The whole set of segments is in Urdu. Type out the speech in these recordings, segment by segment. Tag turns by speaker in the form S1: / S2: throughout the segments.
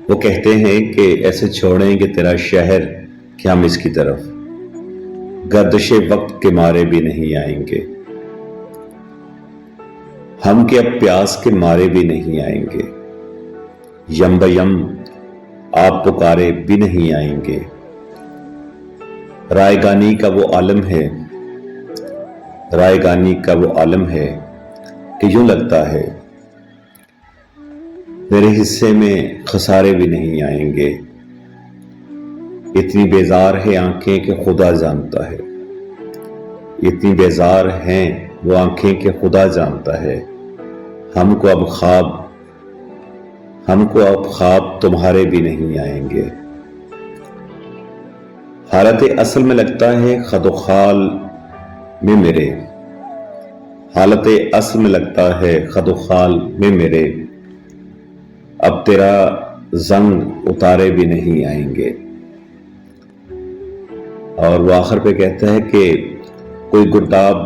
S1: وہ کہتے ہیں کہ ایسے چھوڑیں گے تیرا شہر کہ ہم اس کی طرف گردش وقت کے مارے بھی نہیں آئیں گے، ہم کہ اب پیاس کے مارے بھی نہیں آئیں گے، یم بیم آپ پکارے بھی نہیں آئیں گے۔ رائے گانی کا وہ عالم ہے، رائے گانی کا وہ عالم ہے کہ یوں لگتا ہے میرے حصے میں خسارے بھی نہیں آئیں گے۔ اتنی بیزار ہے آنکھیں کہ خدا جانتا ہے، اتنی بیزار ہیں وہ آنکھیں کہ خدا جانتا ہے، ہم کو اب خواب تمہارے بھی نہیں آئیں گے۔ حالت اصل میں لگتا ہے خد و خال میں میرے، حالت اصل میں لگتا ہے خد و خال میں میرے، اب تیرا زنگ اتارے بھی نہیں آئیں گے۔ اور وہ آخر پہ کہتا ہے کہ کوئی گرداب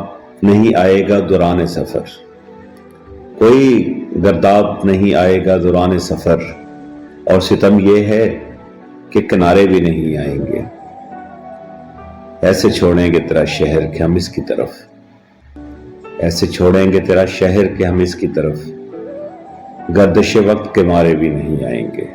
S1: نہیں آئے گا دوران سفر، کوئی گرداب نہیں آئے گا دوران سفر، اور ستم یہ ہے کہ کنارے بھی نہیں آئیں گے۔ ایسے چھوڑیں گے تیرا شہر کہ ہم اس کی طرف، ایسے چھوڑیں گے تیرا شہر کہ ہم اس کی طرف گردش وقت کے مارے بھی نہیں آئیں گے۔